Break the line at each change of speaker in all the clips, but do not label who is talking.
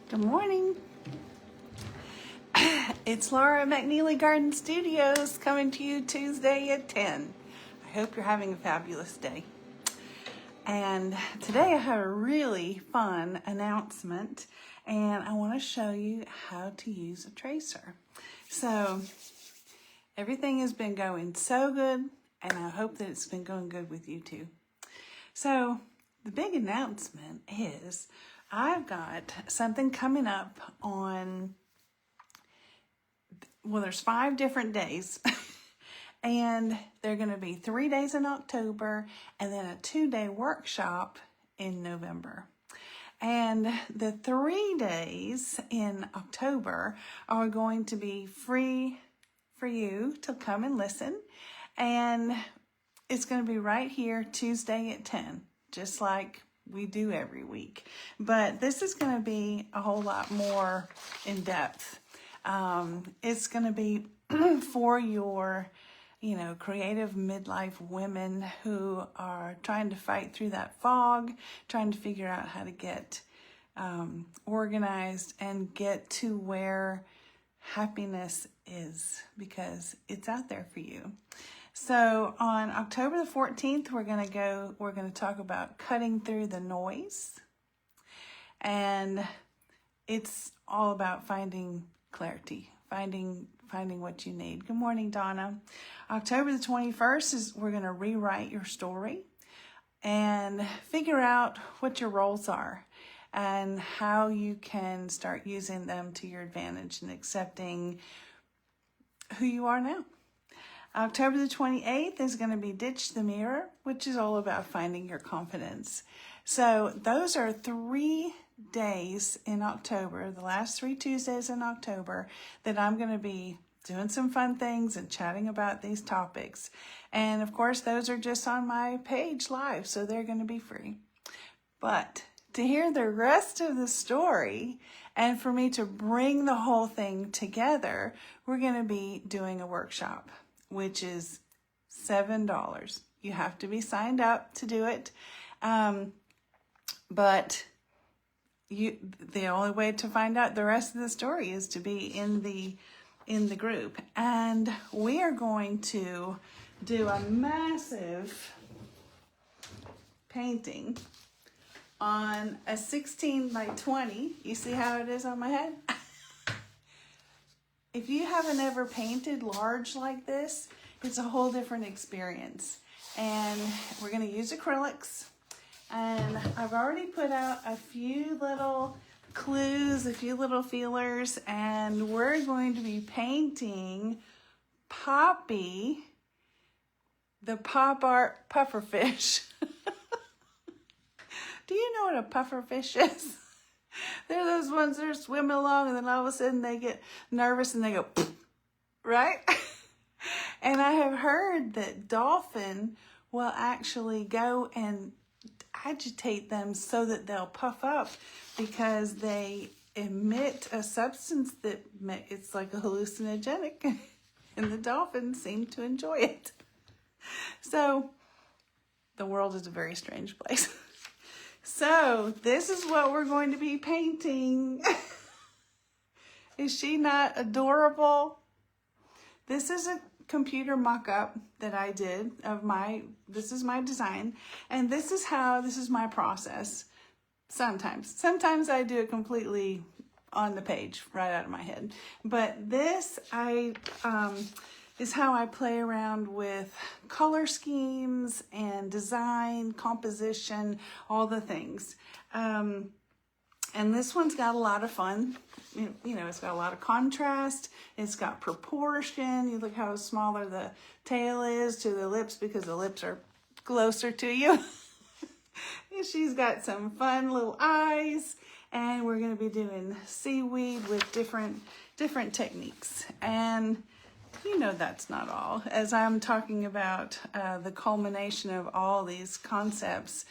Good morning. It's Laura at McNeely Garden Studios coming to you Tuesday at 10. I hope you're having a fabulous day. And today I have a really fun announcement, and I want to show you how to use a tracer. So everything has been going so good, and I hope that it's been going good with you too. So the big announcement is I've got something coming up on, well, there's 5 different days. And they're going to be 3 days in October and then a 2-day workshop in November. And the 3 days in October are going to be free for you to come and listen. And it's going to be right here Tuesday at 10, just like we do every week. But this is going to be a whole lot more in depth. It's going to be for your creative midlife women who are trying to fight through that fog, trying to figure out how to get organized and get to where happiness is, because it's out there for you. So on October the 14th, we're going to talk about cutting through the noise. And it's all about finding clarity, finding what you need. Good morning, Donna. October the 21st is we're going to rewrite your story and figure out what your roles are and how you can start using them to your advantage and accepting who you are now. October the 28th is going to be Ditch the Mirror, which is all about finding your confidence. So those are 3 days in October, the last 3 Tuesdays in October, that I'm going to be doing some fun things and chatting about these topics. And of course, those are just on my page live, so they're going to be free. But to hear the rest of the story and for me to bring the whole thing together, we're going to be doing a workshop, which is $7. You have to be signed up to do it. But the only way to find out the rest of the story is to be in the group. And we are going to do a massive painting on a 16 by 20. You see how it is on my head? If you haven't ever painted large like this, it's a whole different experience. And we're going to use acrylics. And I've already put out a few little clues, a few little feelers, and we're going to be painting Poppy, the pop art pufferfish. Do you know what a pufferfish is? They're those ones that are swimming along and then all of a sudden they get nervous and they go, right? And I have heard that dolphin will actually go and agitate them so that they'll puff up because they emit a substance that it's like a hallucinogenic and the dolphins seem to enjoy it. So the world is a very strange place. So this is what we're going to be painting. Is she not adorable? This is a computer mock-up that I did of this is my design, and this is my process. Sometimes I do it completely on the page, right out of my head. But this is how I play around with color schemes and design, composition, all the things. And this one's got a lot of fun. It's got a lot of contrast. It's got proportion. You look how smaller the tail is to the lips because the lips are closer to you. She's got some fun little eyes. And we're going to be doing seaweed with different techniques. And that's not all. As I'm talking about the culmination of all these concepts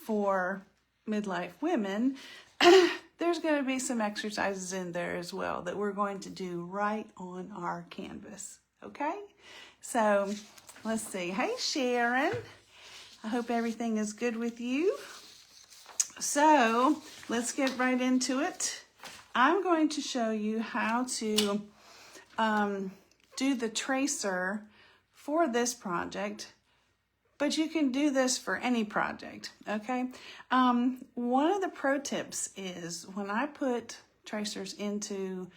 for midlife women, there's going to be some exercises in there as well that we're going to do right on our canvas. Okay? So let's see. Hey, Sharon. I hope everything is good with you. So let's get right into it. I'm going to show you how to do the tracer for this project, but you can do this for any project, okay? One of the pro tips is when I put tracers into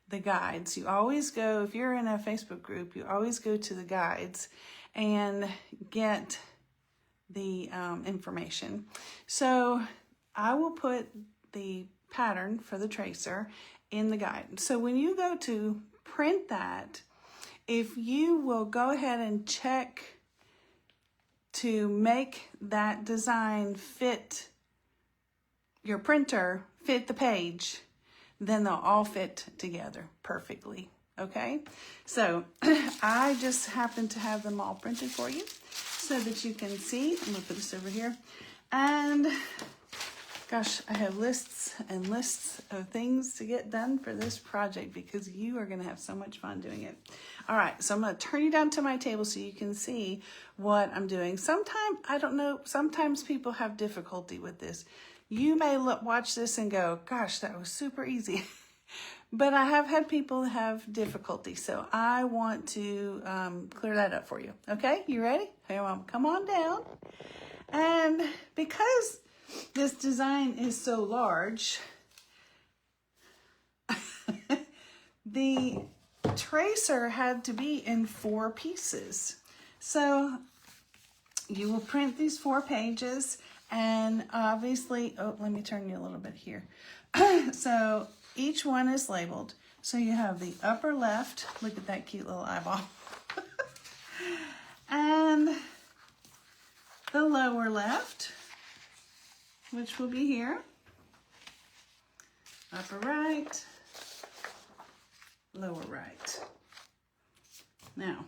the guides, you always go, if you're in a Facebook group, you always go to the guides and get the information. So I will put the pattern for the tracer in the guide. So when you go to print that, if you will go ahead and check to make that design fit your printer, fit the page, then they'll all fit together perfectly, okay? So I just happen to have them all printed for you so that you can see. I'm gonna put this over here. And gosh, I have lists and lists of things to get done for this project because you are gonna have so much fun doing it. All right, so I'm gonna turn you down to my table so you can see what I'm doing. Sometimes, I don't know, sometimes people have difficulty with this. You may watch this and go, gosh, that was super easy. But I have had people have difficulty, so I want to clear that up for you. Okay, you ready? Come on down. And because this design is so large, the tracer had to be in 4 pieces. So you will print these 4 pages, and obviously, oh, let me turn you a little bit here. So each one is labeled. So you have the upper left, look at that cute little eyeball, and the lower left, which will be here, upper right, lower right. Now,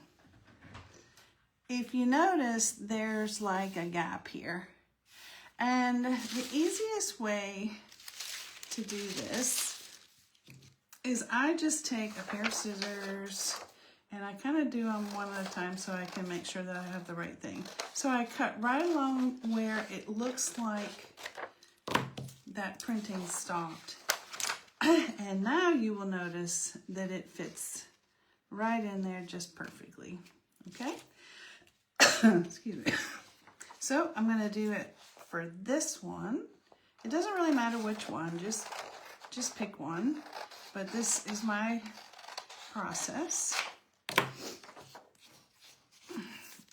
if you notice, there's like a gap here. And the easiest way to do this is I just take a pair of scissors and I kind of do them one at a time so I can make sure that I have the right thing. So I cut right along where it looks like that printing stopped. And now you will notice that it fits right in there just perfectly, okay? Excuse me. So I'm gonna do it for this one. It doesn't really matter which one, just pick one. But this is my process.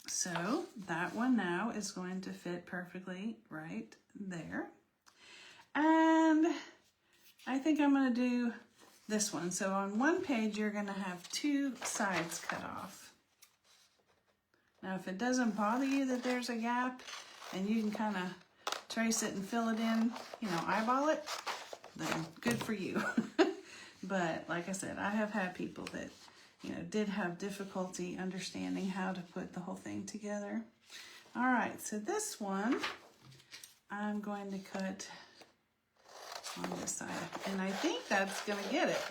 So that one now is going to fit perfectly right there. And I think I'm gonna do this one. So on one page, you're gonna have 2 sides cut off. Now, if it doesn't bother you that there's a gap and you can kind of trace it and fill it in, you know, eyeball it, then good for you. But like I said, I have had people that, you know, did have difficulty understanding how to put the whole thing together. All right, so this one, I'm going to cut on this side, and I think that's gonna get it.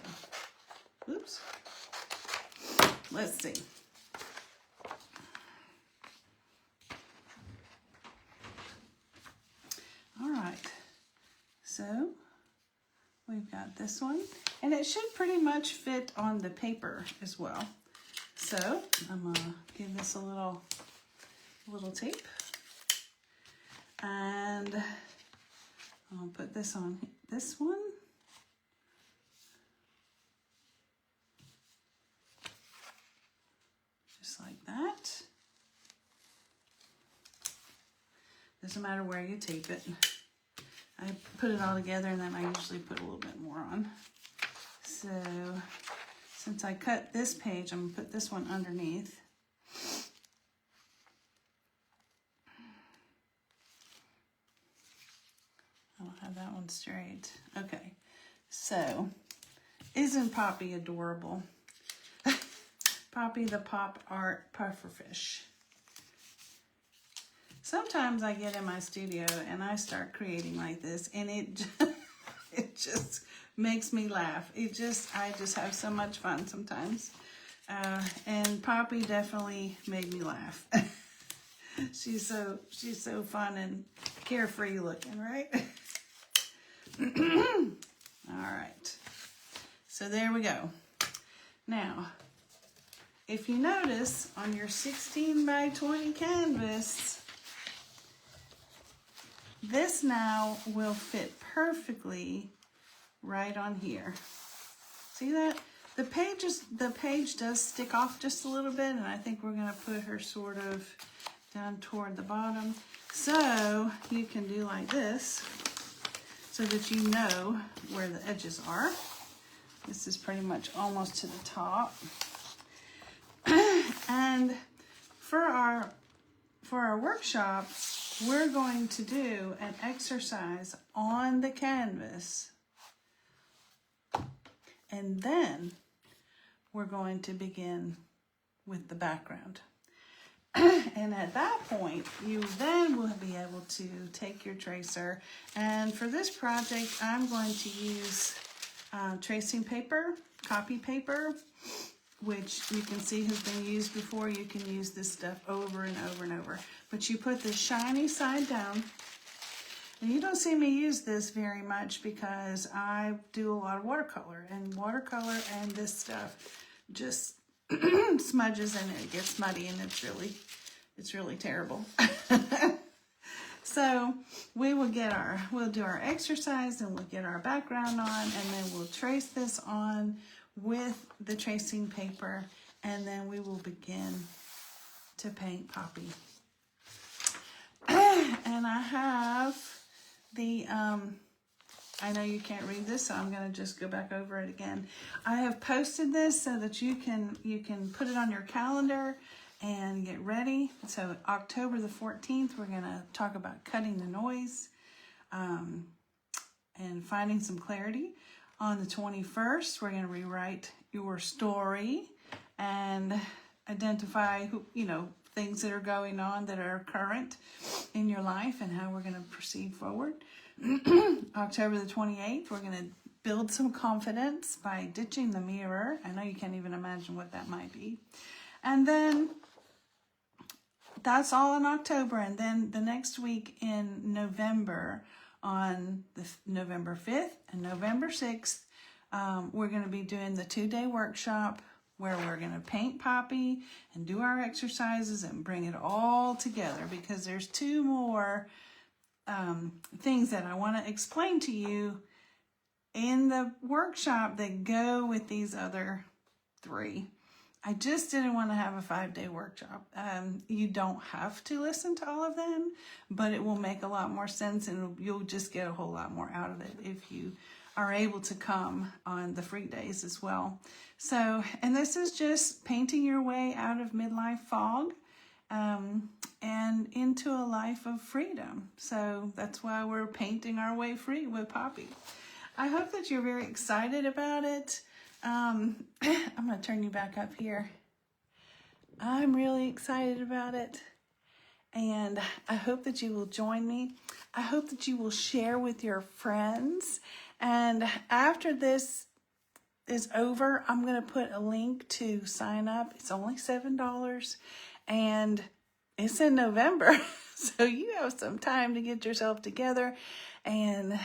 Oops. Let's see. All right, so we've got this one, and it should pretty much fit on the paper as well. So I'm gonna give this a little tape, and I'll put this on this one. Just like that. Doesn't matter where you tape it. I put it all together and then I usually put a little bit more on. So since I cut this page, I'm gonna put this one underneath. I don't have that one straight. Okay, so isn't Poppy adorable? Poppy the Pop Art Pufferfish. Sometimes I get in my studio and I start creating like this, and it just makes me laugh. I just have so much fun sometimes. And Poppy definitely made me laugh. She's so fun and carefree looking, right? All right. So there we go. Now, if you notice on your 16 by 20 canvas, this now will fit perfectly right on here. See that? The page does stick off just a little bit, and I think we're going to put her sort of down toward the bottom. So you can do like this so that you know where the edges are. This is pretty much almost to the top. And for our workshop, we're going to do an exercise on the canvas. And then we're going to begin with the background. And at that point, you then will be able to take your tracer. And for this project, I'm going to use tracing paper, copy paper, which you can see has been used before. You can use this stuff over and over and over. But you put the shiny side down. And you don't see me use this very much because I do a lot of watercolor. And watercolor and this stuff just smudges and it gets muddy, and it's really terrible. So we'll do our exercise, and we'll get our background on, and then we'll trace this on with the tracing paper, and then we will begin to paint Poppy. And I have the, I know you can't read this, so I'm going to just go back over it again. I have posted this so that you can put it on your calendar and get ready. So October the 14th, we're going to talk about cutting the noise and finding some clarity. On the 21st, we're going to rewrite your story and identify things that are going on that are current in your life and how we're going to proceed forward. October the 28th, we're going to build some confidence by ditching the mirror. I know you can't even imagine what that might be. And then that's all in October. And then the next week in November, on November 5th and November 6th, we're going to be doing the 2-day workshop where we're going to paint Poppy and do our exercises and bring it all together, because there's 2 more things that I want to explain to you in the workshop that go with these other 3. I just didn't want to have a 5-day workshop. You don't have to listen to all of them, but it will make a lot more sense, and you'll just get a whole lot more out of it if you are able to come on the free days as well. So, and this is just painting your way out of midlife fog and into a life of freedom. So that's why we're painting our way free with Poppy. I hope that you're very excited about it. I'm going to turn you back up here. I'm really excited about it, and I hope that you will join me. I hope that you will share with your friends, and after this is over, I'm going to put a link to sign up. It's only $7, and it's in November, so you have some time to get yourself together and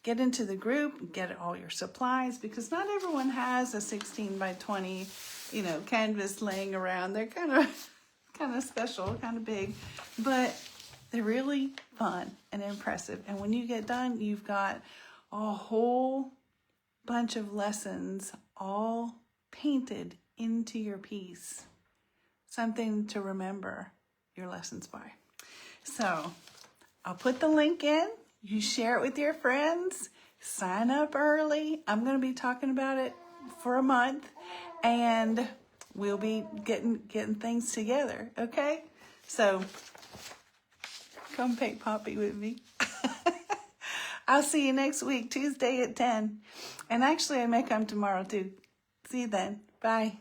get into the group, get all your supplies, because not everyone has a 16 by 20, canvas laying around. They're kind of special, kind of big, but they're really fun and impressive. And when you get done, you've got a whole bunch of lessons all painted into your piece. Something to remember your lessons by. So I'll put the link in. You share it with your friends, sign up early. I'm going to be talking about it for a month, and we'll be getting things together, okay? So come paint Poppy with me. I'll see you next week, Tuesday at 10. And actually, I may come tomorrow too. See you then. Bye.